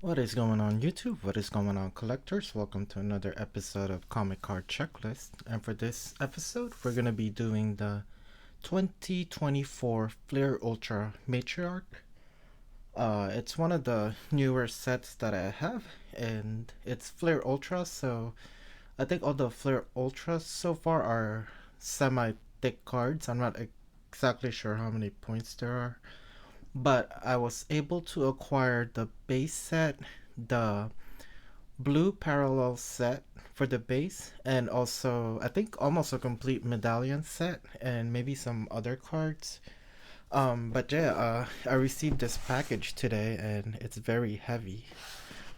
What is going on YouTube? What is going on collectors? Welcome to another episode of Comic Card Checklist. And for this episode, we're going to be doing the 2024 Flair Ultra Matriarch. It's one of the newer sets that I have, and it's Flair Ultra, so I think all the Flair Ultras so far are semi-thick cards. I'm not exactly sure how many points there are, but I was able to acquire the base set, the blue parallel set for the base, and also I think almost a complete medallion set and maybe some other cards. But yeah, I received this package today and it's very heavy.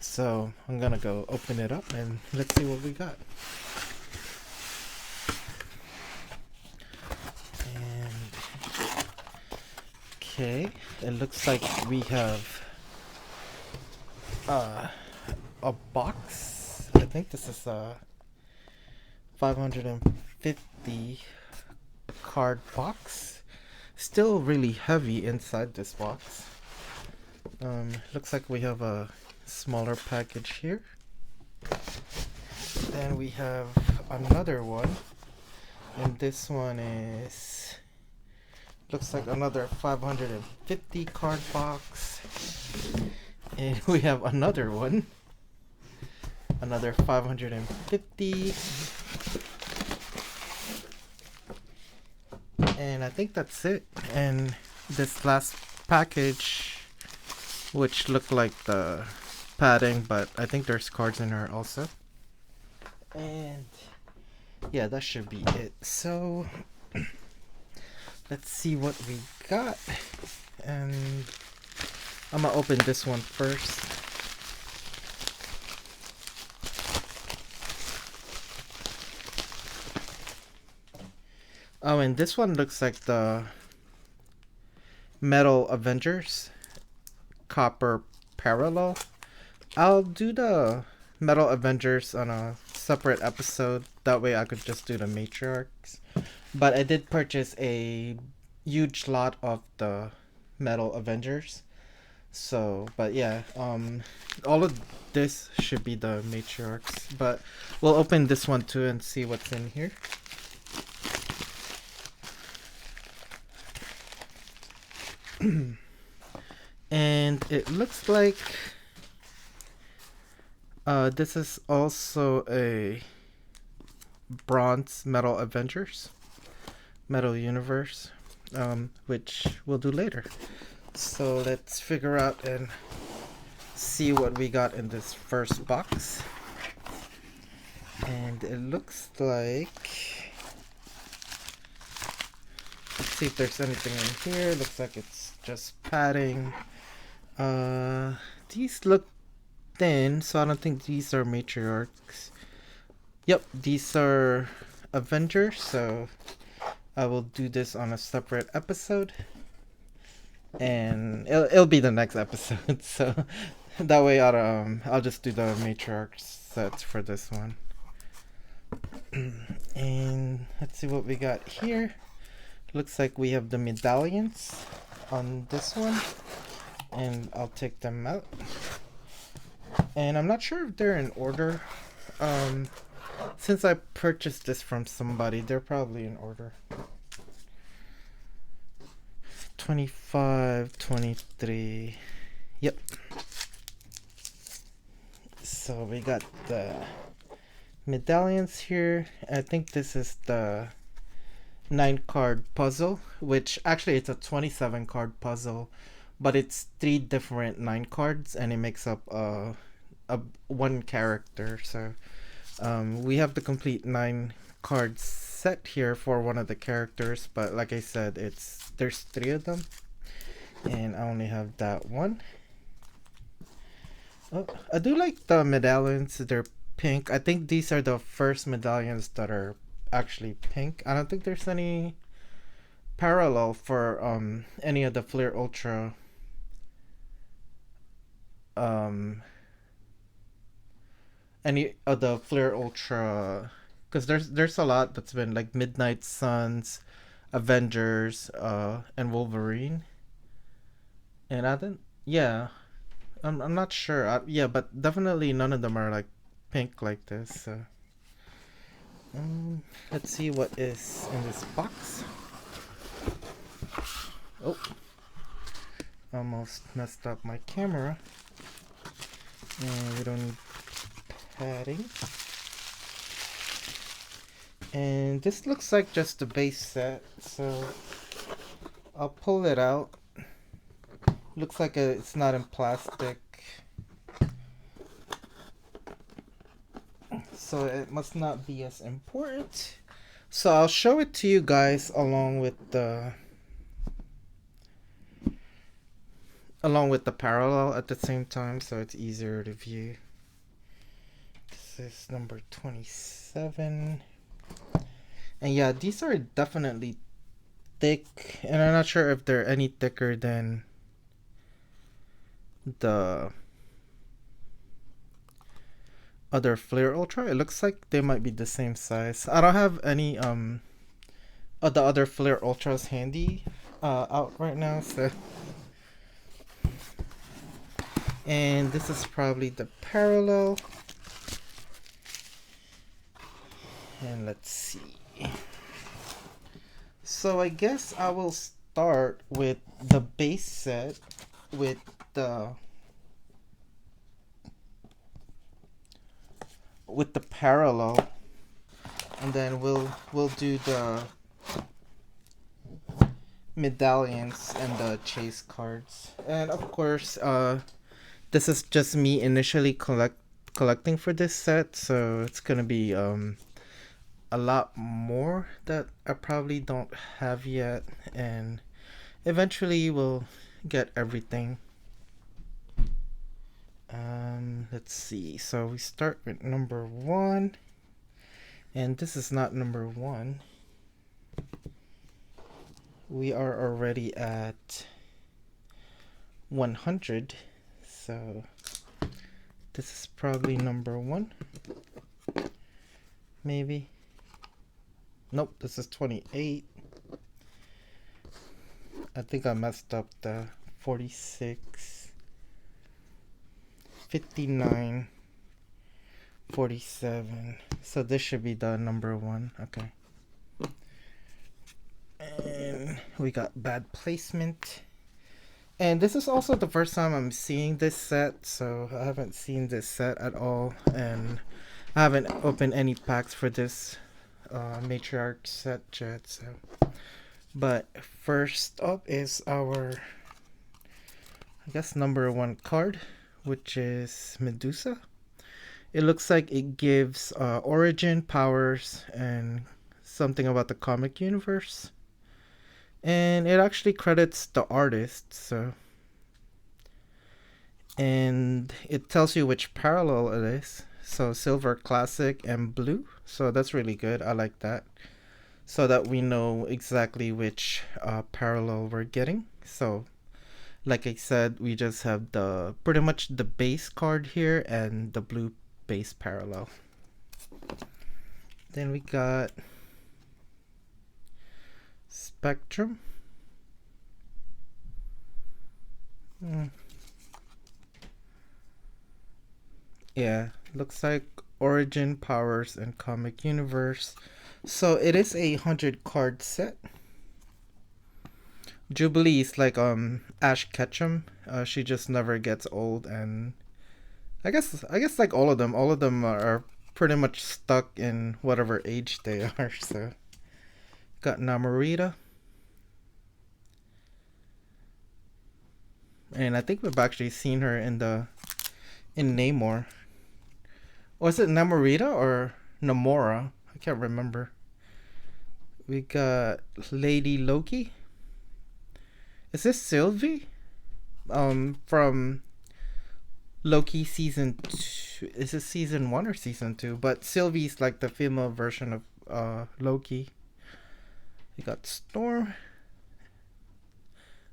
So I'm gonna go open it up and let's see what we got. And okay, it looks like we have uh a box. I think this is a 550 card box. Still really heavy inside this box. Looks like we have a smaller package here. Then we have another one, and this one is looks like another 550 card box. And we have another one, another 550. And I think that's it. And this last package, which looked like the padding, but I think there's cards in there also. And yeah, that should be it. So let's see what we got. And I'm gonna open this one first. Oh, and this one looks like the Metal Avengers Copper Parallel. I'll do the Metal Avengers on a separate episode. That way I could just do the Matriarchs. But I did purchase a huge lot of the Metal Avengers. So, but yeah, all of this should be the Matriarchs. But we'll open this one too and see what's in here. And it looks like this is also a bronze Metal Avengers, Metal Universe, which we'll do later. So let's figure out and see what we got in this first box. And it looks like, let's see if there's anything in here. Looks like it's just padding. These look thin, so I don't think these are Matriarchs. Yep, these are Avengers, so I will do this on a separate episode. And it'll be the next episode, so that way I'll just do the Matriarch sets for this one. And let's see what we got here. Looks like we have the medallions on this one, and I'll take them out. And I'm not sure if they're in order. Since I purchased this from somebody, they're probably in order. 25, 23. Yep. So we got the medallions here. I think this is the 9-card puzzle, which actually it's a 27-card puzzle, but it's 3 different 9 cards, and it makes up a one character. So we have the complete 9 cards set here for one of the characters, but like I said, there's 3 of them, and I only have that one. Oh, I do like the medallions. They're pink. I think these are the first medallions that are actually pink. I don't think there's any parallel for any of the Flair Ultra any of the Flair Ultra, because there's a lot that's been like Midnight Suns, Avengers, and Wolverine. And I think, yeah, I'm not sure. Yeah, but definitely none of them are like pink like this. So, um, let's see what is in this box. Oh, almost messed up my camera. And we don't need padding. And this looks like just the base set, so I'll pull it out. Looks like it's not in plastic, so it must not be as important. So I'll show it to you guys along with the parallel at the same time, so it's easier to view. This is number 27. And yeah, these are definitely thick, and I'm not sure if they're any thicker than the other Flare Ultra. It looks like they might be the same size. I don't have any of the other Flare Ultras handy out right now, so. And this is probably the parallel. And let's see. So I guess I will start with the base set with the parallel, and then we'll do the medallions and the chase cards. And of course, this is just me initially collecting for this set, so it's gonna be a lot more that I probably don't have yet, and eventually we'll get everything. Let's see. So we start with number 1, and this is not number 1. We are already at 100, so this is probably number 1, maybe. Nope, this is 28. I think I messed up the 46, 59, 47. So this should be the number 1. Okay. And we got bad placement. And this is also the first time I'm seeing this set, so I haven't seen this set at all, and I haven't opened any packs for this Matriarch set yet. So, but first up is our, I guess, number 1 card, which is Medusa. It looks like it gives origin, powers, and something about the comic universe. And it actually credits the artist, so. And it tells you which parallel it is. So silver, classic, and blue. So that's really good. I like that. So that we know exactly which parallel we're getting. So, like I said, we just have pretty much the base card here and the blue base parallel. Then we got Spectrum. Yeah, looks like origin, powers, and comic universe. So it is a 100 card set. Jubilee is like Ash Ketchum. She just never gets old, and I guess like all of them are pretty much stuck in whatever age they are. So got Namorita. And I think we've actually seen her in Namor. Was it Namorita or Namora? I can't remember. We got Lady Loki. Is this Sylvie? From Loki season 2. Is it season 1 or season 2? But Sylvie's like the female version of Loki. We got Storm.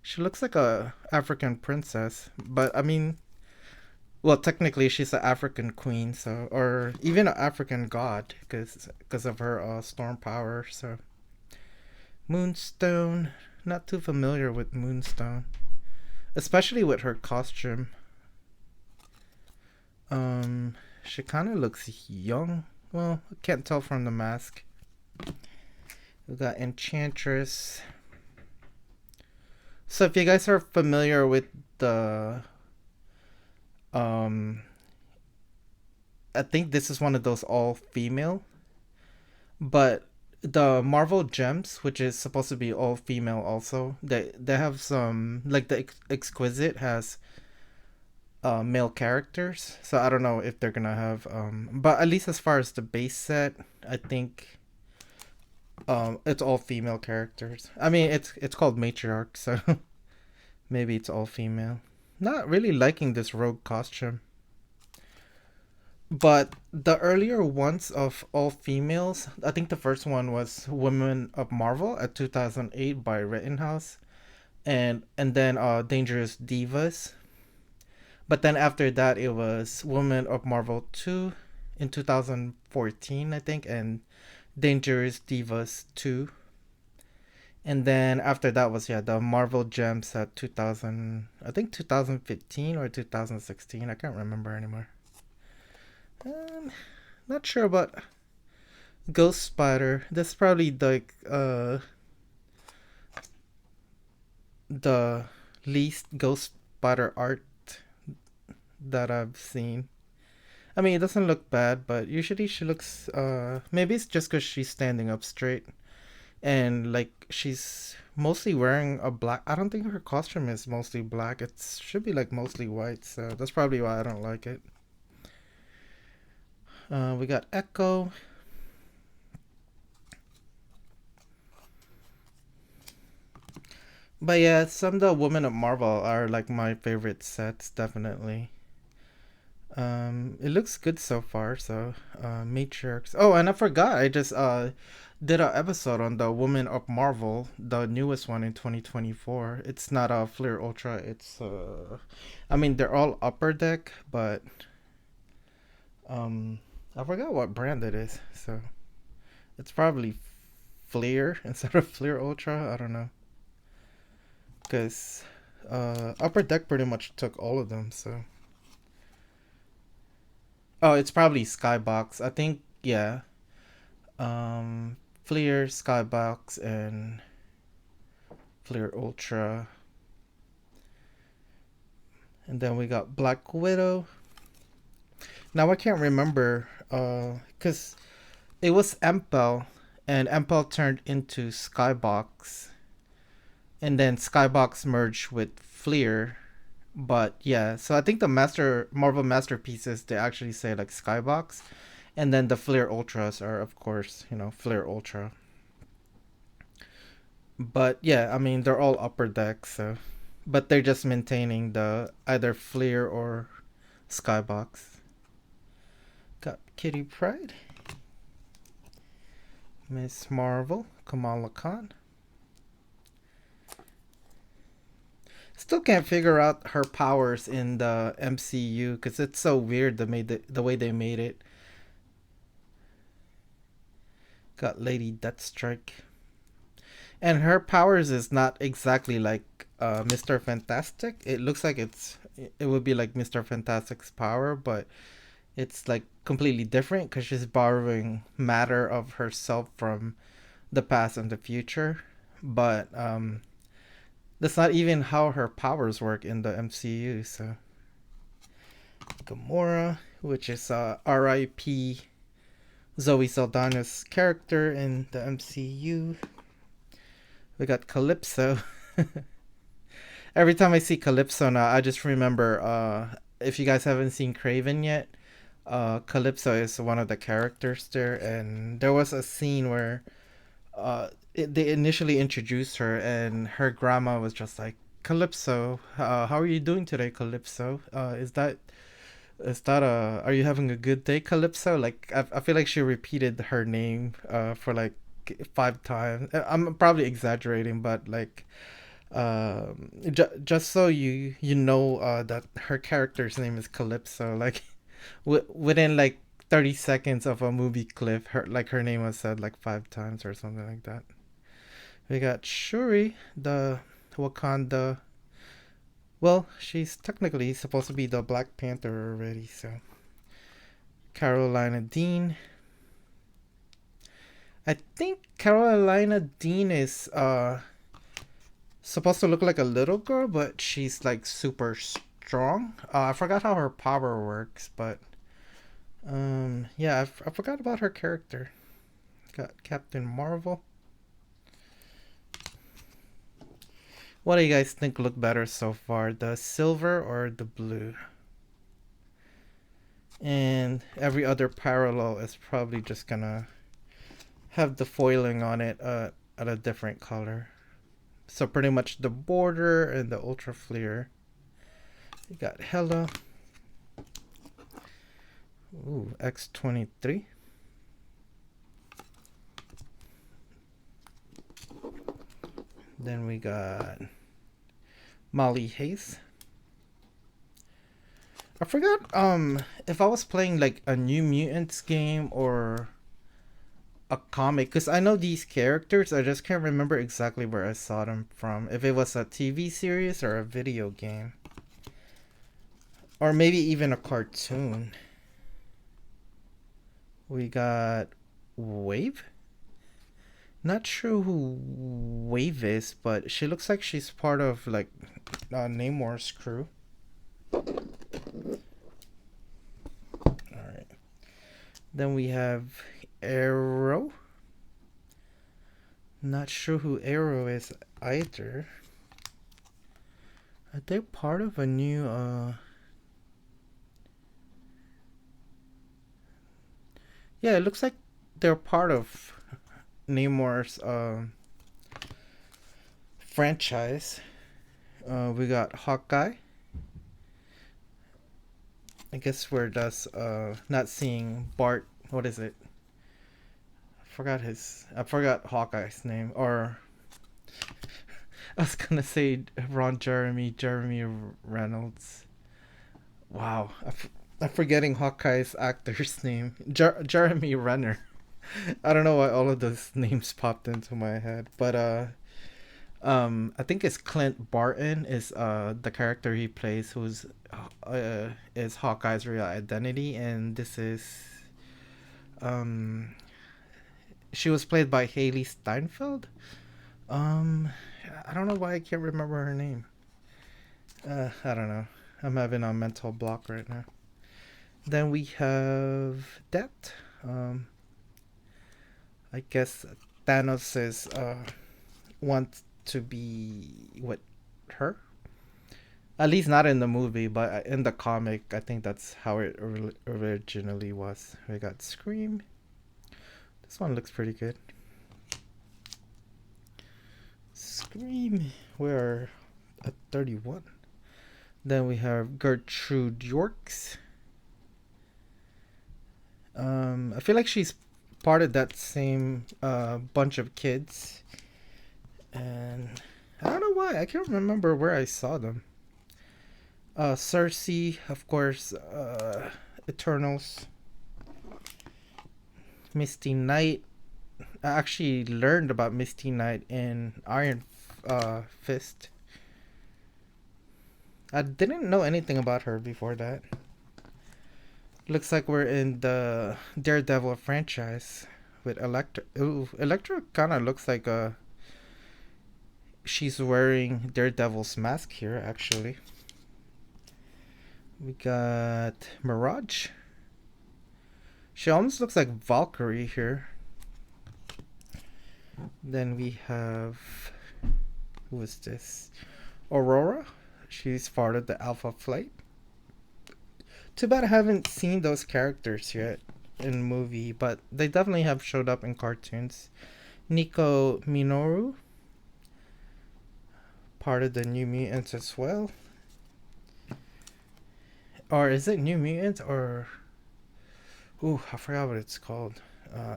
She looks like a African princess, but I mean, well, technically she's an African queen, so, or even an African god, because of her storm power. So Moonstone, not too familiar with Moonstone, especially with her costume. Um, she kind of looks young. Well, I can't tell from the mask. We got Enchantress. So if you guys are familiar with the um I think this is one of those all female, but the Marvel Gems, which is supposed to be all female also, they have some like the Exquisite has male characters. So I don't know if they're gonna have but at least as far as the base set, I think it's all female characters. I mean it's called Matriarchs, so maybe it's all female. Not really liking this rogue costume. But the earlier ones of all females, I think the first one was Women of Marvel at 2008 by Rittenhouse, and then Dangerous Divas. But then after that, it was Women of Marvel 2 in 2014, I think, and Dangerous Divas 2. And then after that was yeah the Marvel Gems at 2000, I think 2015 or 2016. I can't remember anymore. Um, Not sure about Ghost Spider. That's probably like the least Ghost Spider art that I've seen. I mean, it doesn't look bad, but usually she looks maybe it's just because she's standing up straight and like she's mostly wearing a black. I don't think her costume is mostly black. It should be like mostly white, so that's probably why I don't like it. We got Echo. But yeah, some of the Women of Marvel are like my favorite sets, definitely. It looks good so far. So, Matriarchs. Oh, and I forgot. I just did an episode on the Women of Marvel, the newest one in 2024. It's not a Flair Ultra. It's I mean they're all upper deck, but um, I forgot what brand it is. So it's probably Flair instead of Flair Ultra. I don't know, because upper deck pretty much took all of them. So oh, it's probably Skybox. I think yeah. Fleer, Skybox, and Fleer Ultra. And then we got Black Widow. Now I can't remember cuz it was Empel and Empel turned into Skybox and then Skybox merged with Fleer. But yeah, so I think the Master Marvel Masterpieces they actually say like Skybox, and then the Flair Ultras are of course Flair Ultra. But yeah, I mean they're all upper deck, so but they're just maintaining the either Flair or Skybox. Got Kitty Pryde, Miss Marvel, Kamala Khan. Still can't figure out her powers in the MCU because it's so weird the way they made it. Got Lady Deathstrike. And her powers is not exactly like Mr. Fantastic. It looks like it would be like Mr. Fantastic's power, but it's like completely different because she's borrowing matter of herself from the past and the future. But that's not even how her powers work in the MCU. So Gamora, which is R.I.P. Zoe Saldana's character in the MCU. We got Calypso. Every time I see Calypso now, I just remember if you guys haven't seen Craven yet, Calypso is one of the characters there, and there was a scene where they initially introduced her, and her grandma was just like, Calypso, how are you doing today, Calypso? Is that are you having a good day, Calypso? Like I feel like she repeated her name for like 5 times. I'm probably exaggerating, but like just so you know that her character's name is Calypso. Like within like 30 seconds of a movie clip, her name was said like 5 times or something like that. We got Shuri, the Wakanda Well, she's technically supposed to be the Black Panther already, so. Carolina Dean. I think Carolina Dean is supposed to look like a little girl, but she's like super strong. I forgot how her power works, but yeah, I forgot about her character. Got Captain Marvel. What do you guys think look better so far, the silver or the blue? And every other parallel is probably just gonna have the foiling on it at a different color. So pretty much the border and the ultra flare. You got Hella. Ooh, X-23. Then we got Molly Hayes. I forgot if I was playing like a New Mutants game or a comic, because I know these characters, I just can't remember exactly where I saw them from. If it was a TV series or a video game. Or maybe even a cartoon. We got Wave. Not sure who Wave is, but she looks like she's part of like Namor's crew. Alright. Then we have Arrow. Not sure who Arrow is either. Are they part of a new yeah, it looks like they're part of Namor's franchise. We got Hawkeye. I guess we're just not seeing Bart. What is it? I forgot Hawkeye's name. Or I was gonna say Jeremy Reynolds. Wow, I'm forgetting Hawkeye's actor's name. Jeremy Renner. I don't know why all of those names popped into my head, but I think it's Clint Barton is the character he plays, who's is Hawkeye's real identity, and this is she was played by Haley Steinfeld. I don't know why I can't remember her name. I don't know. I'm having a mental block right now. Then we have that. I guess Thanos is wants to be with her. At least not in the movie, but in the comic, I think that's how it originally was. We got Scream. This one looks pretty good. Scream. We're at 31. Then we have Gertrude Yorks. I feel like she's part of that same bunch of kids. And I don't know why. I can't remember where I saw them. Cersei, of course. Eternals. Misty Knight. I actually learned about Misty Knight in Iron Fist. I didn't know anything about her before that. Looks like we're in the Daredevil franchise with Elektra. Ooh, Elektra kind of looks like she's wearing Daredevil's mask here, actually. We got Mirage. She almost looks like Valkyrie here. Then we have... who is this? Aurora. She's part of the Alpha Flight. Too bad I haven't seen those characters yet in movie, but they definitely have showed up in cartoons. Nico Minoru. Part of the New Mutants as well. Or is it New Mutants or... ooh, I forgot what it's called.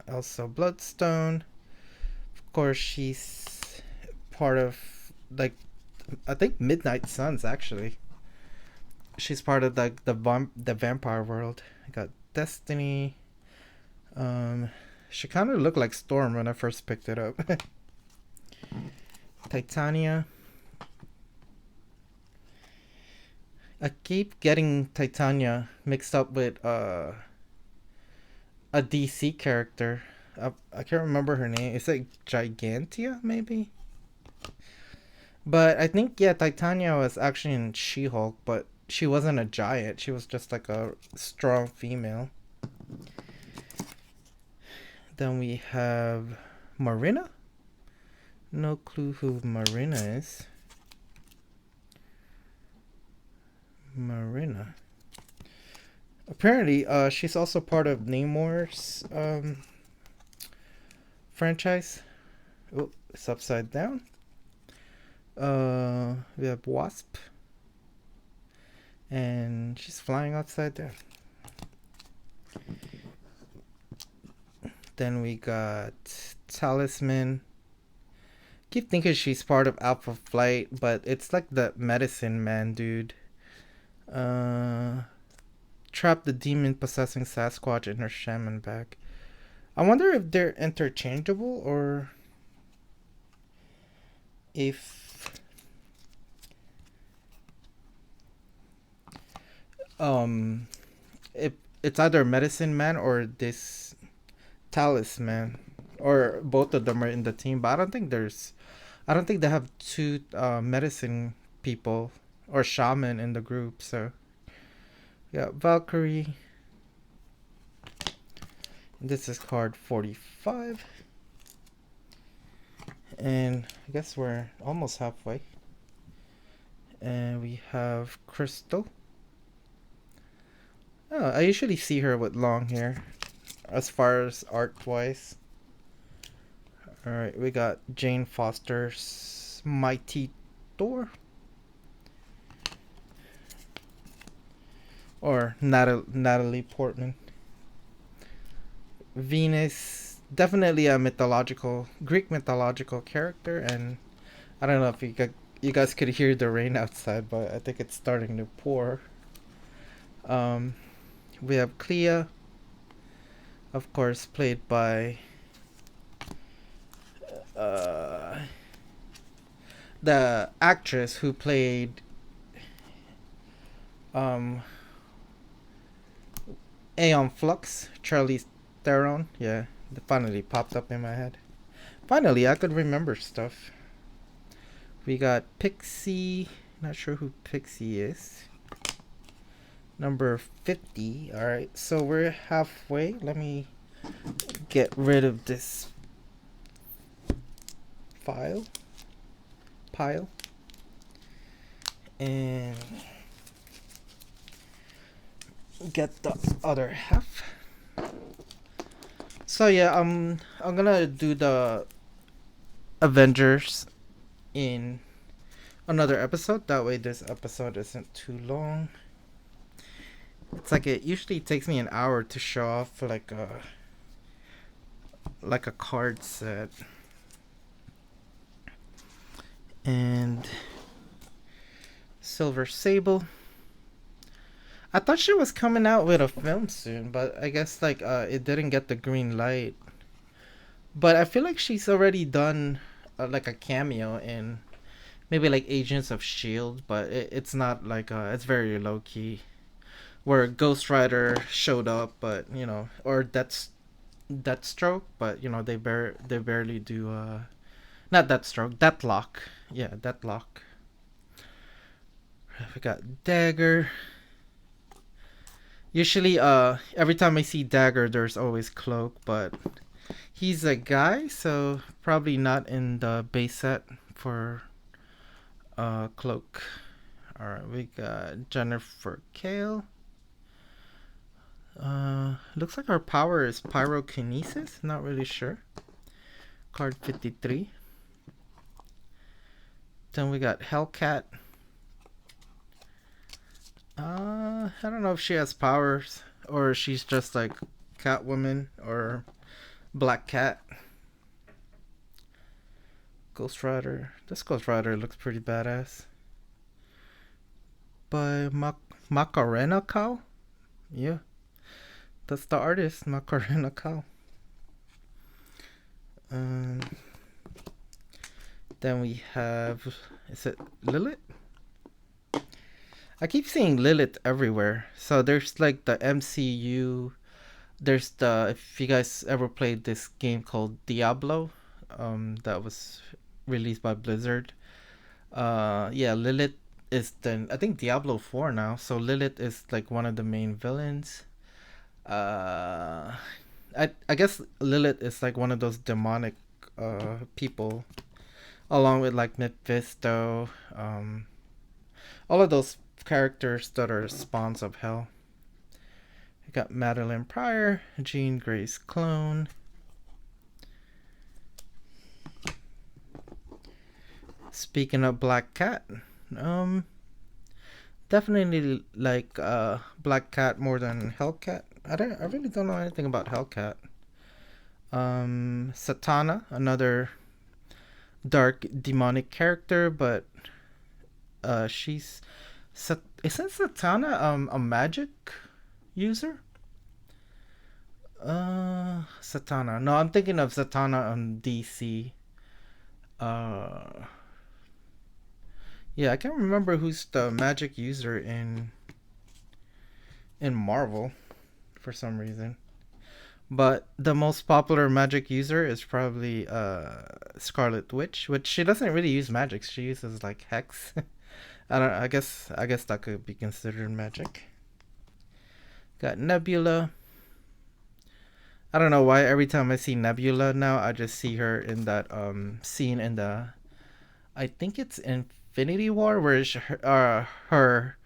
Elsa Bloodstone. Of course, she's part of, like, I think Midnight Suns, actually. She's part of the vampire world. I got Destiny. She kind of looked like Storm when I first picked it up. Titania. I keep getting Titania mixed up with a DC character. I can't remember her name. It's like Gigantia, maybe. But I think yeah, Titania was actually in She-Hulk, but she wasn't a giant. She was just like a strong female. Then we have Marina. No clue who Marina is. Marina. Apparently, she's also part of Namor's franchise. Oh, it's upside down. We have Wasp, and she's flying upside down. Then we got Talisman. Keep thinking she's part of Alpha Flight, but it's like the medicine man dude. Trap the demon possessing Sasquatch in her shaman bag. I wonder if they're interchangeable or if um if it's either medicine man or this talisman, or both of them are in the team. But I don't think they have two medicine people or shaman in the group. So yeah, Valkyrie. This is card 45. And I guess we're almost halfway. And we have Crystal. Oh, I usually see her with long hair as far as art wise. Alright, we got Jane Foster's Mighty Thor. Or Natalie Portman. Venus, definitely a Greek mythological character, and I don't know if you guys could hear the rain outside, but I think it's starting to pour. We have Clea, of course, played by the actress who played Aeon Flux, Charlize Theron. Yeah, it finally popped up in my head. Finally, I could remember stuff. We got Pixie. Not sure who Pixie is. Number 50. Alright, so we're halfway. Let me get rid of this pile. And get the other half. So yeah, I'm gonna do the Avengers in another episode. That way this episode isn't too long. It's like it usually takes me an hour to show off like a card set. And Silver Sable. I thought she was coming out with a film soon, but I guess like it didn't get the green light. But I feel like she's already done like a cameo in maybe like Agents of Shield, but it's not like it's very low key. Where Ghost Rider showed up, but you know, or Deathstroke, but you know they barely do not Deathstroke, Deathlock. Yeah, Deathlock. We got Dagger. Usually every time I see Dagger there's always Cloak, but he's a guy, so probably not in the base set for Cloak. Alright, we got Jennifer Kale. Looks like our power is pyrokinesis. Not really sure. Card 53. Then we got Hellcat. I don't know if she has powers or she's just like Catwoman or Black Cat. Ghost Rider. This Ghost Rider looks pretty badass. By Macarena Cow? Yeah. That's the artist, Macarena Cow. Then we have, is it Lilith? I keep seeing Lilith everywhere. So there's like the MCU. There's the, if you guys ever played this game called Diablo, that was released by Blizzard. Yeah, Lilith is the, I think Diablo 4 now. So Lilith is like one of the main villains. Uh, I guess Lilith is like one of those demonic people, along with like Mephisto, all of those characters that are spawns of hell. We got Madeline Pryor, Jean Grey's clone. Speaking of Black Cat, um, definitely like Black Cat more than Hellcat. I really don't know anything about Hellcat. Satana, another dark demonic character, but she's isn't Satana a magic user? Satana. No, I'm thinking of Satana on DC. Uh, yeah, I can't remember who's the magic user in Marvel for some reason. But the most popular magic user is probably Scarlet Witch, which she doesn't really use magic. She uses like hex. I don't. I guess that could be considered magic. Got Nebula. I don't know why every time I see Nebula now, I just see her in that scene in the, I think it's Infinity War, where her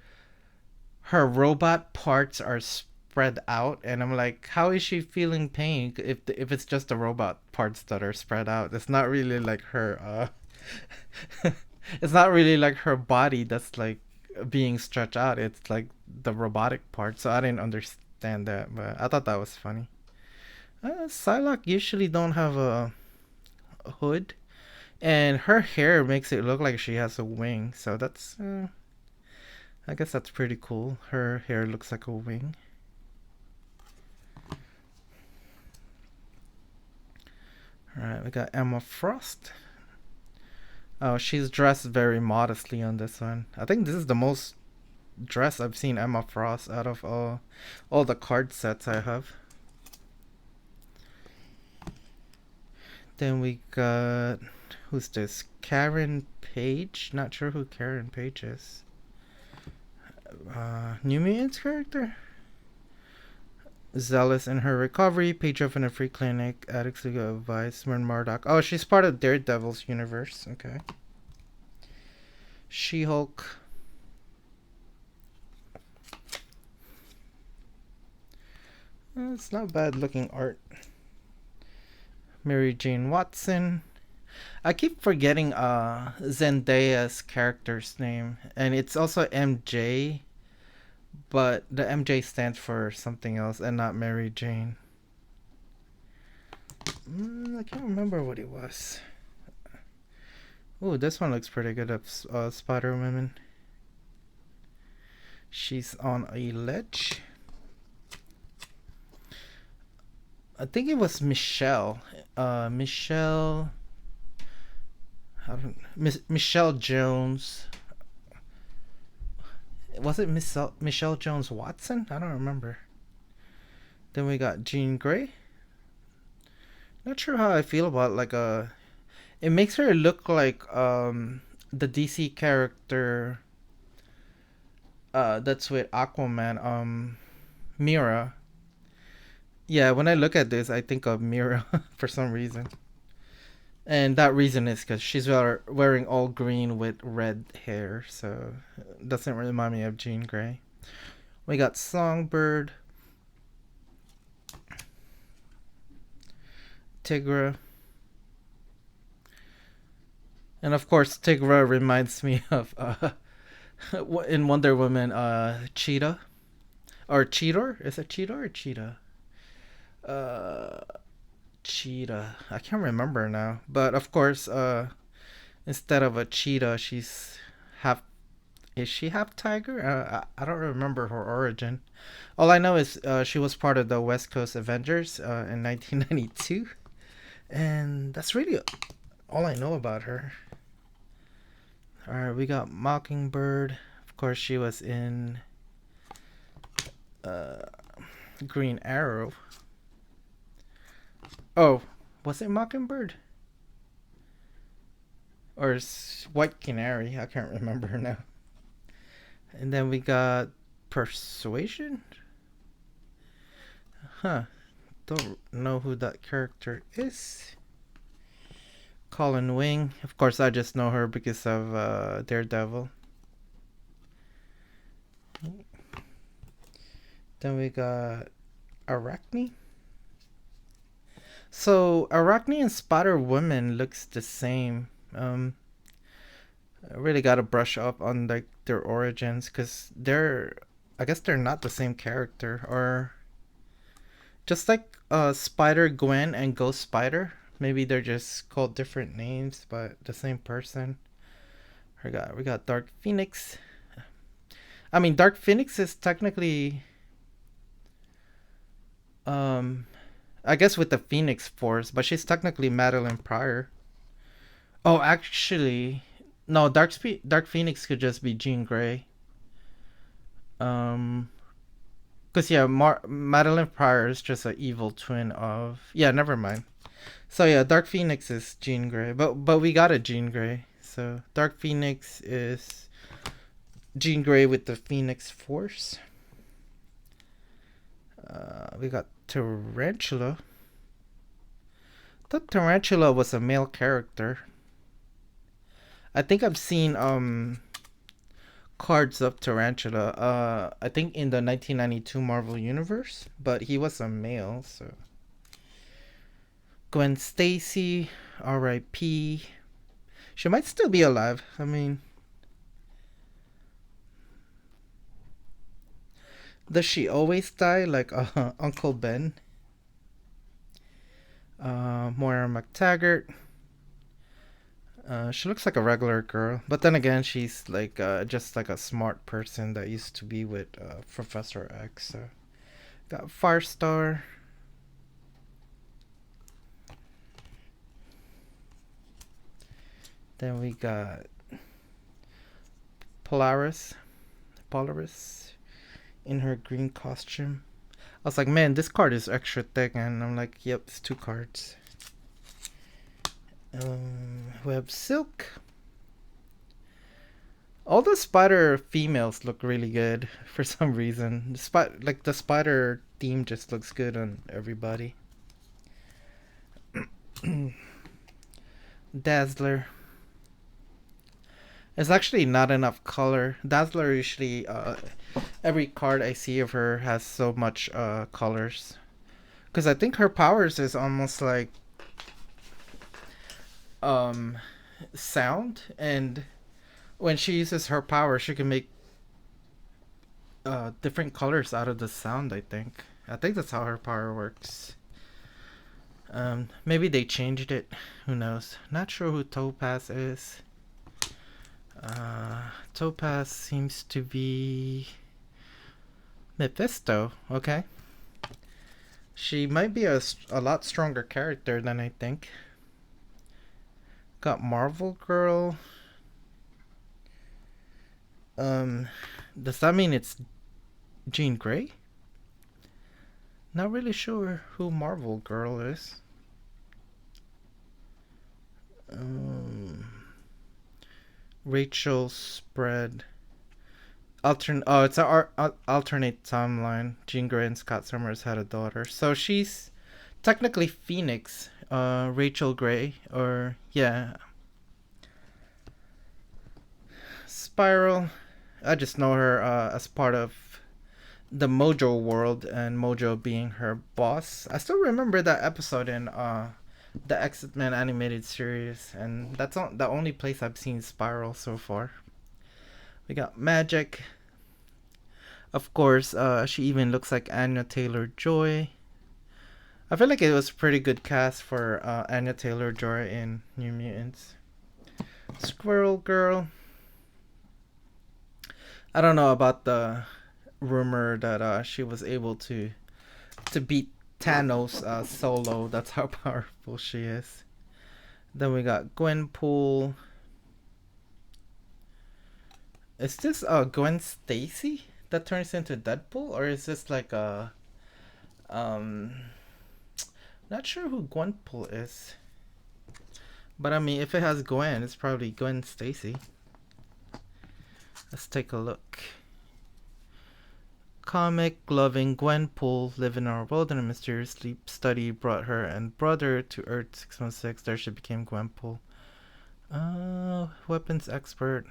robot parts are spread out, and I'm like, how is she feeling pain if it's just the robot parts that are spread out? It's not really like her. It's not really like her body that's like being stretched out. It's like the robotic part. So I didn't understand that, but I thought that was funny. Psylocke usually don't have a hood, and her hair makes it look like she has a wing. So that's, I guess that's pretty cool. Her hair looks like a wing. All right, we got Emma Frost. Oh, she's dressed very modestly on this one. I think this is the most dress I've seen Emma Frost out of all the card sets I have. Then we got, who's this? Karen Page. Not sure who Karen Page is. New Mutants character. Zealous in her recovery. Page up in a free clinic. Addicts legal advice. Murdoch. Oh, she's part of Daredevil's universe. Okay. She-Hulk. It's not bad looking art. Mary Jane Watson. I keep forgetting Zendaya's character's name, and it's also MJ, but the MJ stands for something else and not Mary Jane. I can't remember what it was. Oh, this one looks pretty good of Spider Woman. She's on a ledge. I think it was Michelle. Michelle. Michelle Jones. Was it Michelle Jones Watson? I don't remember. Then we got Jean Grey. Not sure how I feel about like it makes her look like the DC character that's with Aquaman, Mira. Yeah, when I look at this, I think of Mira for some reason. And that reason is because she's wearing all green with red hair, so it doesn't remind me of Jean Grey. We got Songbird, Tigra, and of course Tigra reminds me of in Wonder Woman, Cheetah or Cheetor. Is it Cheetah or Cheetah? Uh, Cheetah. I can't remember now, but of course, instead of a cheetah, she's half. Is she half tiger? I don't remember her origin. All I know is she was part of the West Coast Avengers in 1992, and that's really all I know about her. All right, we got Mockingbird, of course, she was in Green Arrow. Oh, was it Mockingbird? Or White Canary? I can't remember now. And then we got Persuasion? Huh. Don't know who that character is. Colin Wing. Of course, I just know her because of Daredevil. Then we got Arachne. So Arachne and Spider Woman looks the same. I really gotta brush up on like their origins because I guess they're not the same character, or just like Spider Gwen and Ghost Spider. Maybe they're just called different names, but the same person. We got Dark Phoenix. I mean, Dark Phoenix is technically, I guess with the Phoenix Force, but she's technically Madeline Pryor. Oh, actually, no. Dark Phoenix could just be Jean Grey. Cause yeah, Madeline Pryor is just an evil twin of, yeah. Never mind. So yeah, Dark Phoenix is Jean Grey, but we got a Jean Grey. So Dark Phoenix is Jean Grey with the Phoenix Force. We got Tarantula. I thought Tarantula was a male character. I think I've seen cards of Tarantula. I think in the 1992 Marvel Universe, but he was a male. So Gwen Stacy, R.I.P. She might still be alive. I mean, does she always die like Uncle Ben? Moira McTaggart. She looks like a regular girl, but then again, she's like just like a smart person that used to be with Professor X. So got Firestar. Then we got Polaris in her green costume. I was like, man, this card is extra thick, and I'm like, yep, it's 2 cards. We have Silk. All the spider females look really good for some reason. The spider theme just looks good on everybody. Dazzler. There's actually not enough color. Dazzler usually, every card I see of her has so much colors. Because I think her powers is almost like sound, and when she uses her power, she can make different colors out of the sound. I think that's how her power works. Maybe they changed it. Who knows? Not sure who Topaz is. Topaz seems to be Mephisto. Okay. She might be a lot stronger character than I think. Got Marvel Girl. Does that mean it's Jean Grey? Not really sure who Marvel Girl is. Rachel Spread. It's an alternate timeline. Jean Grey and Scott Summers had a daughter, so she's technically Phoenix. Rachel Grey, or yeah. Spiral. I just know her as part of the Mojo world, and Mojo being her boss. I still remember that episode in the X-Men animated series, and that's the only place I've seen Spiral so far. We got Magic. Of course, she even looks like Anya Taylor-Joy. I feel like it was a pretty good cast for Anya Taylor-Joy in New Mutants. Squirrel Girl. I don't know about the rumor that she was able to beat Thanos solo. That's how powerful she is. Then we got Gwenpool. Is this Gwen Stacy that turns into Deadpool, or is this like a um? Not sure who Gwenpool is, but I mean, if it has Gwen, it's probably Gwen Stacy. Let's take a look. Comic-loving Gwenpool live in our world, and a mysterious sleep study brought her and brother to Earth 616. There she became Gwenpool. Weapons expert.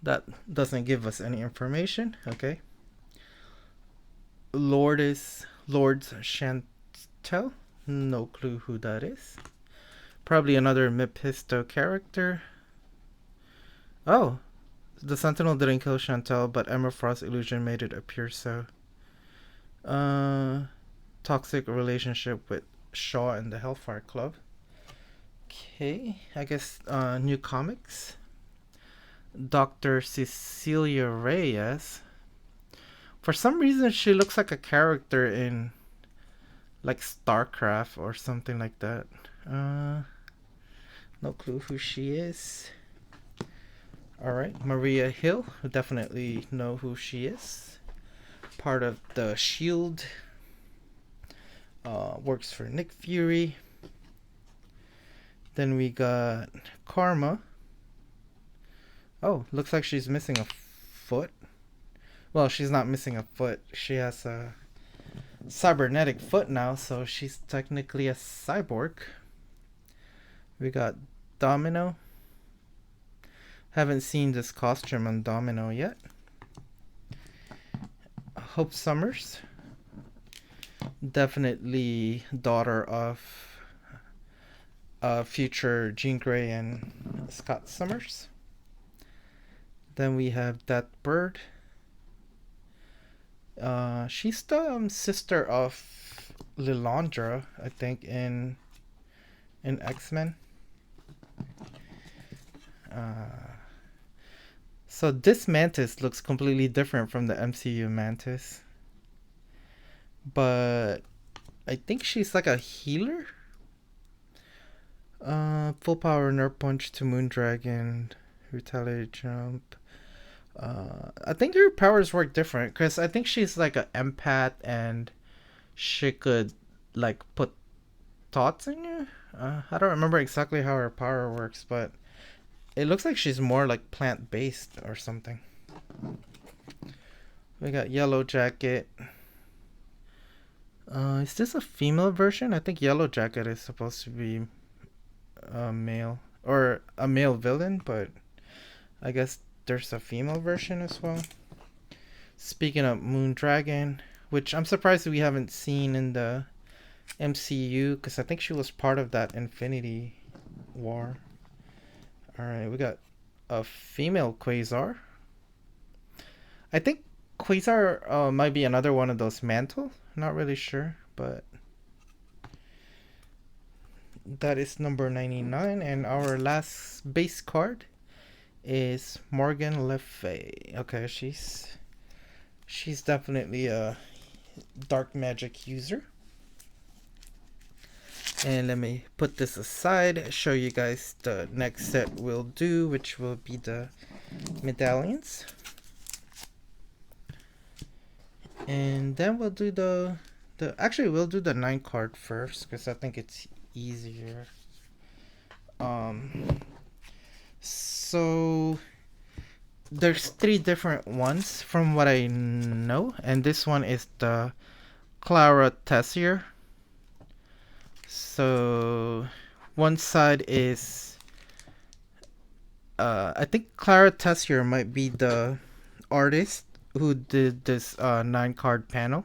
That doesn't give us any information. Okay. Lord's Chantel. No clue who that is. Probably another Mephisto character. Oh, the Sentinel didn't kill Chantel, but Emma Frost's illusion made it appear so. Toxic relationship with Shaw and the Hellfire Club. Okay, I guess new comics. Dr. Cecilia Reyes. For some reason, she looks like a character in like StarCraft or something like that. No clue who she is. Alright, Maria Hill. Definitely know who she is. Part of the SHIELD. Works for Nick Fury. Then we got Karma. Oh, looks like she's missing a foot. Well, she's not missing a foot. She has a cybernetic foot now, so she's technically a cyborg. We got Domino. Haven't seen this costume on Domino yet. Hope Summers. Definitely daughter of future Jean Grey and Scott Summers. Then we have That Bird. She's the sister of Lilandra, I think, in X-Men. So this Mantis looks completely different from the MCU Mantis. But I think she's like a healer. Full power nerve punch to Moondragon. Retaliate jump. I think her powers work different because I think she's like an empath and she could like put thoughts in you. I don't remember exactly how her power works, but it looks like she's more like plant based or something. We got Yellow Jacket. Is this a female version? I think Yellow Jacket is supposed to be a male or a male villain, but I guess there's a female version as well. Speaking of Moondragon, which I'm surprised we haven't seen in the MCU because I think she was part of that Infinity War. Alright, we got a female Quasar. I think Quasar might be another one of those Mantle. Not really sure, but that is number 99. And our last base card is Morgan Le Fay. Okay, she's definitely a dark magic user. And let me put this aside, show you guys the next set we'll do, which will be the Medallions. And then we'll do actually we'll do the 9 card first because I think it's easier. So there's 3 different ones from what I know, and this one is the Clara Tessier. So one side is I think Clara Tessier might be the artist who did this 9 card panel,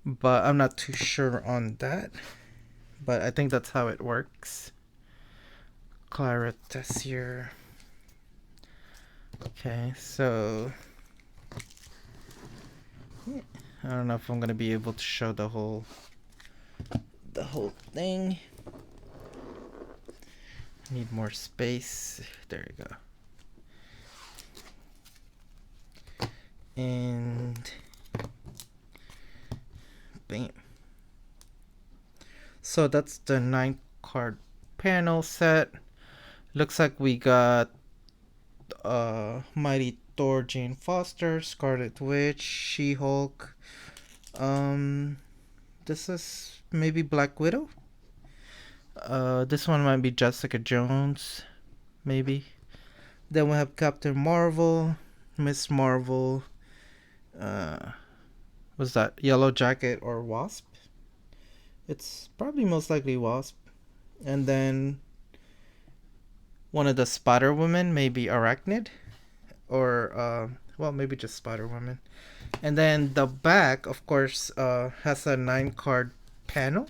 but I'm not too sure on that, but I think that's how it works. Clara Tessier. Okay, so I don't know if I'm gonna be able to show the whole thing. Need more space. There you go. And bam. So that's the 9 card panel set. Looks like we got Mighty Thor, Jane Foster, Scarlet Witch, She-Hulk. Um, this is maybe Black Widow. This one might be Jessica Jones, maybe. Then we have Captain Marvel, Miss Marvel. Uh, was that Yellow Jacket or Wasp? It's probably most likely Wasp. And then one of the Spider Women, maybe Arachnid, or well, maybe just Spider Woman. And then the back, of course, has a 9 card panel.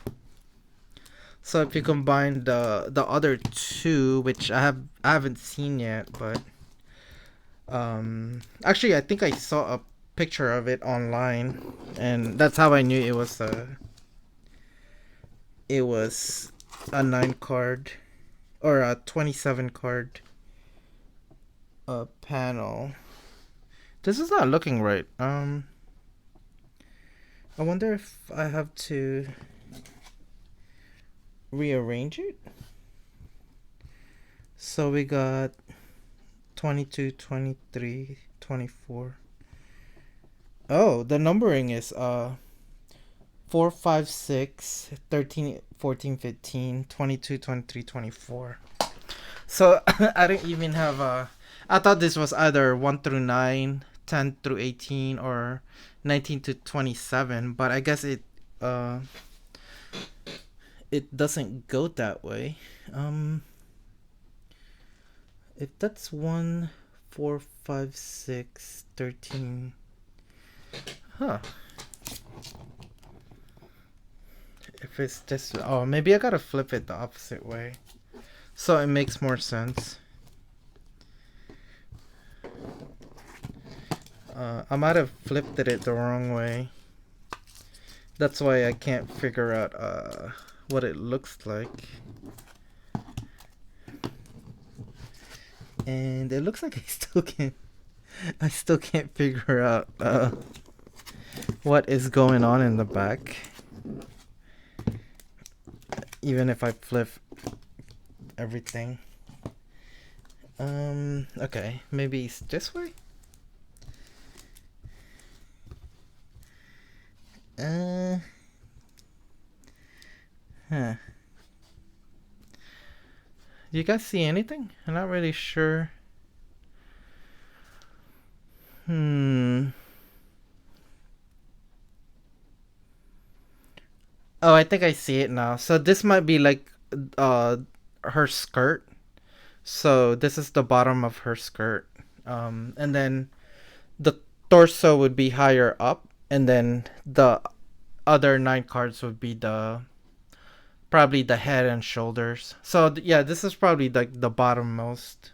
So if you combine the other two, which I haven't seen yet, but actually I think I saw a picture of it online, and that's how I knew it was a 9 card or a 27 card panel. This is not looking right. I wonder if I have to rearrange it. So we got 22, 23, 24. Oh, the numbering is 4, 5, 6, 13, 14, 15, 22, 23, 24. So I don't even have I thought this was either 1 through 9, 10 through 18, or 19 to 27, but I guess it doesn't go that way. If that's 1, 4, 5, 6, 13. Huh. If it's this, oh, maybe I gotta flip it the opposite way, so it makes more sense. I might have flipped it the wrong way. That's why I can't figure out what it looks like. And it looks like I still can't figure out what is going on in the back, even if I flip everything. Okay, maybe it's this way. Huh. Do you guys see anything? I'm not really sure. Oh, I think I see it now. So this might be like her skirt. So this is the bottom of her skirt. And then the torso would be higher up, and then the other 9 cards would be probably the head and shoulders. So yeah, this is probably like the bottommost.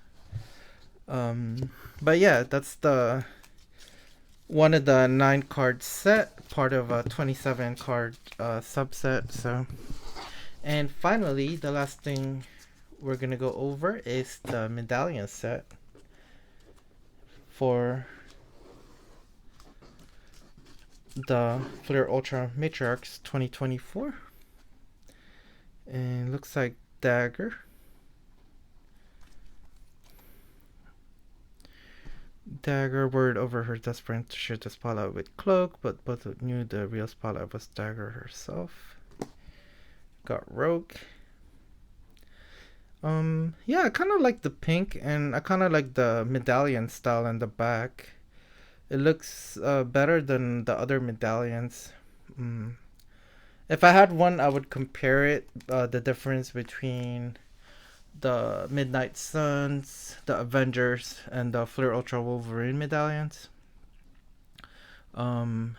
But yeah, that's the one of the 9 card set, part of a 27 card subset. So, and finally, the last thing we're gonna go over is the medallion set for the Flair Ultra Matriarchs 2024. And looks like Dagger, word over her desperate to share the spotlight with Cloak, but both knew the real spotlight was Dagger herself. Got Rogue. Yeah, I kind of like the pink, and I kind of like the medallion style in the back. It looks better than the other medallions. If I had one, I would compare it, the difference between the Midnight Suns, the Avengers, and the Flair Ultra Wolverine medallions. But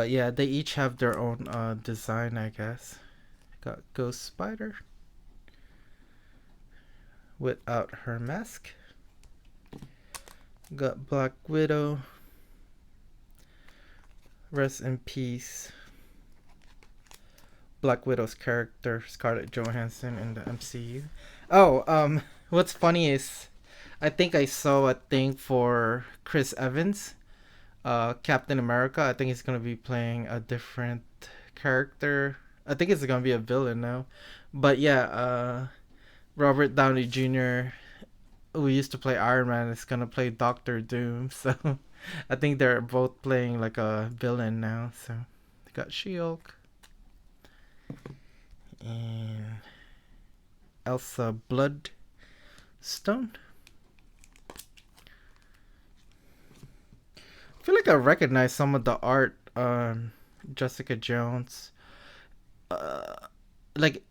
yeah, they each have their own design, I guess. Got Ghost Spider without her mask. Got Black Widow. Rest in peace, Black Widow's character, Scarlett Johansson, in the MCU. Oh, what's funny is I think I saw a thing for Chris Evans, Captain America. I think he's gonna be playing a different character. I think it's gonna be a villain now. But yeah, Robert Downey Jr. who used to play Iron Man is gonna play Doctor Doom. So I think they're both playing like a villain now. So they got She-Hulk and Elsa Bloodstone. I feel like I recognize some of the art on Jessica Jones. Uh, like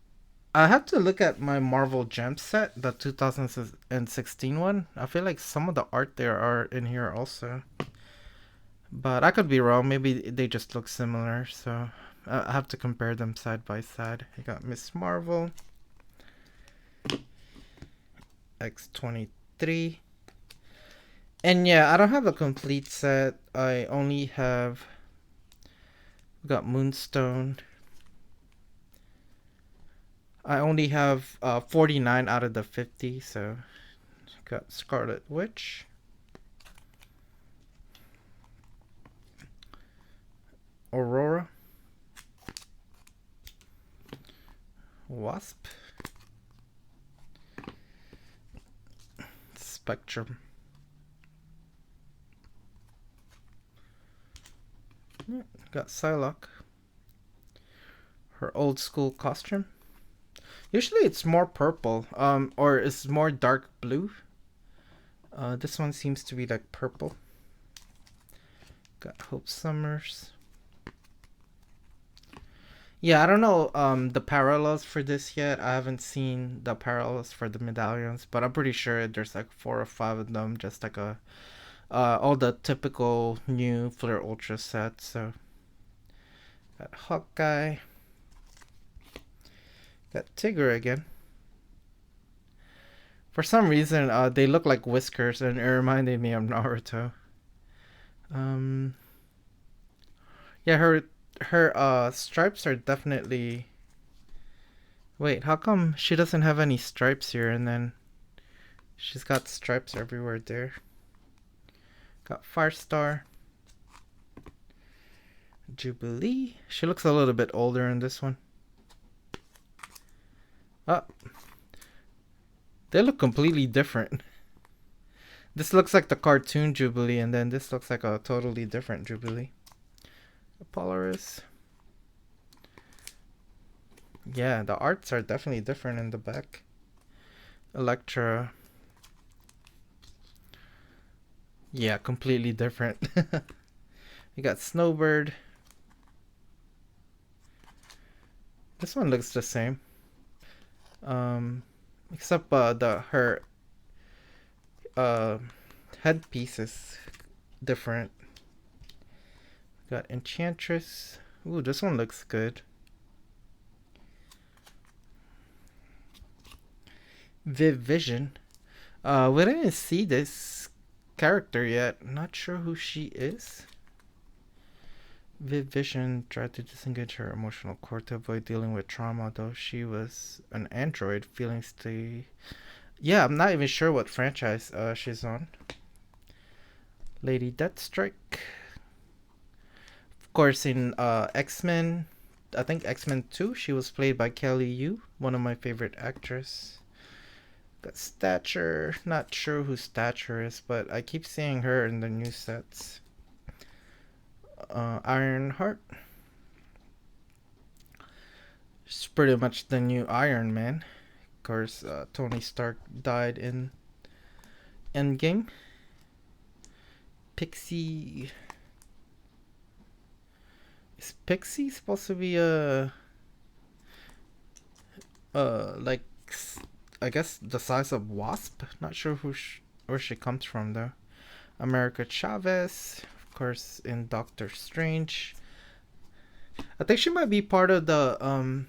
I have to look at my Marvel Gem set, the 2016 one. I feel like some of the art there are in here also, but I could be wrong. Maybe they just look similar, so I have to compare them side by side. You got Miss Marvel, X-23, and yeah, I don't have a complete set. I only have got Moonstone. I only have 49 out of the 50, so got Scarlet Witch, Aurora, Wasp, Spectrum. Yeah, got Psylocke. Her old school costume. Usually it's more purple, or it's more dark blue. This one seems to be like purple. Got Hope Summers. Yeah, I don't know the parallels for this yet. I haven't seen the parallels for the medallions, but I'm pretty sure there's like 4 or 5 of them, just like a all the typical new Flare Ultra sets. So got Hawkeye. Got Tigger again. For some reason, they look like whiskers, and it reminded me of Naruto. Um, yeah, her stripes are definitely. Wait, how come she doesn't have any stripes here, and then she's got stripes everywhere there? Got Firestar, Jubilee. She looks a little bit older in this one. Oh, they look completely different. This looks like the cartoon Jubilee, and then this looks like a totally different Jubilee. Polaris. Yeah, the arts are definitely different in the back. Electra. Yeah, completely different. You got Snowbird. This one looks the same. Except her uh headpiece is different. Got Enchantress. Ooh, this one looks good. Viv Vision. We didn't see this character yet. Not sure who she is. Viv Vision tried to disengage her emotional core to avoid dealing with trauma, though she was an android. Feelings to. Yeah, I'm not even sure what franchise she's on. Lady Deathstrike. Of course, in X-Men, I think X-Men 2, she was played by Kelly Yu, one of my favorite actors. Got Stature. Not sure who Stature is, but I keep seeing her in the new sets. Ironheart. She's pretty much the new Iron Man. Of course, Tony Stark died in Endgame. Pixie. Is Pixie supposed to be like, I guess the size of Wasp? Not sure where she comes from though. America Chavez, of course, in Doctor Strange. I think she might be part of the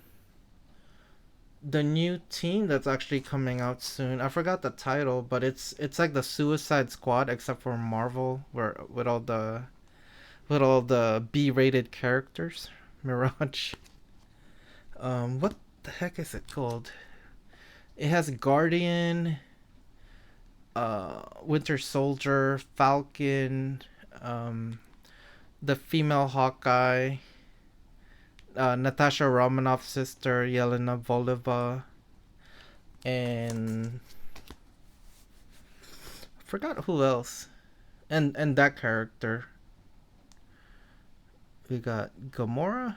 new team that's actually coming out soon. I forgot the title, but it's like the Suicide Squad except for Marvel, where with all the B-rated characters. Mirage. What the heck is it called? It has Guardian, Winter Soldier, Falcon, the female Hawkeye, Natasha Romanoff's sister, Yelena Volova, and Forgot who else. And that character. We got Gamora.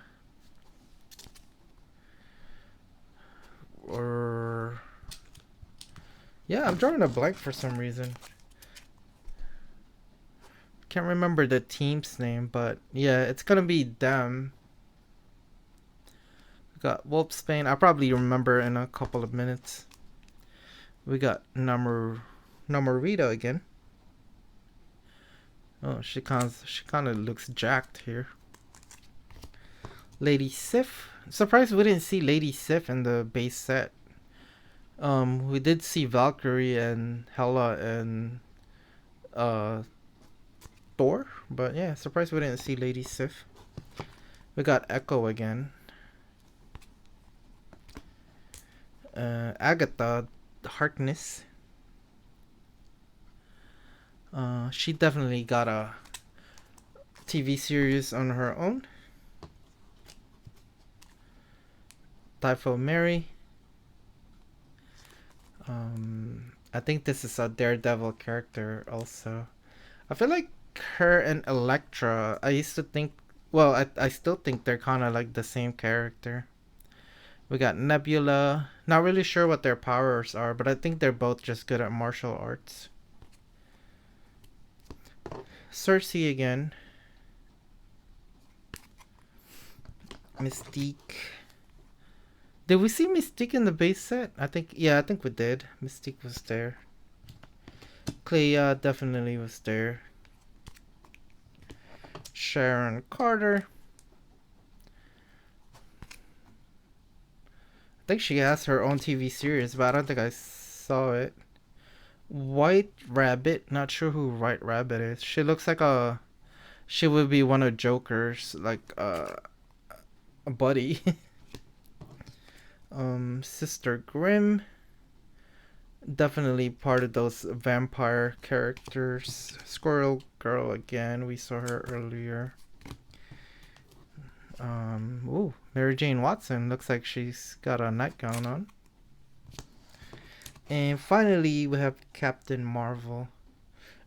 Or yeah, I'm drawing a blank for some reason. Can't remember the team's name, but yeah, it's gonna be them. We got Wolfsbane. I'll probably remember in a couple of minutes. We got Namorita again. Oh, she kind of looks jacked here. Lady Sif. Surprised we didn't see Lady Sif in the base set. We did see Valkyrie and Hela and uh Thor, but yeah, surprised we didn't see Lady Sif. We got Echo again. Agatha Harkness. She definitely got a TV series on her own. Typho Mary. I think this is a Daredevil character also. I feel like her and Elektra, I used to think, well, I still think they're kind of like the same character. We got Nebula. Not really sure what their powers are, but I think they're both just good at martial arts. Cersei again. Mystique. Did we see Mystique in the base set? I think we did. Mystique was there. Clea definitely was there. Sharon Carter. I think she has her own TV series, but I don't think I saw it. White Rabbit. Not sure who White Rabbit is. She looks like she would be one of Joker's, like a buddy. Sister Grimm. Definitely part of those vampire characters. Squirrel Girl again. We saw her earlier. Mary Jane Watson. Looks like she's got a nightgown on. And finally, we have Captain Marvel.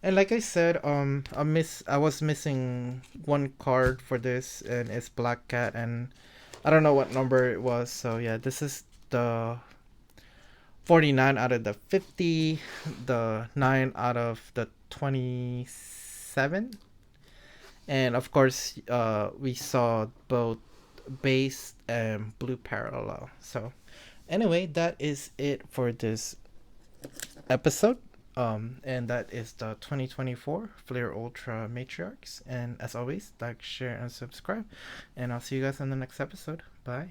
And like I said, I was missing one card for this, and it's Black Cat, and I don't know what number it was. So yeah, this is the 49 out of the 50, the 9 out of the 27. And of course, we saw both base and blue parallel. So anyway, that is it for this episode. And that is the 2024 Flair Ultra Matriarchs. And as always, like, share, and subscribe. And I'll see you guys in the next episode. Bye.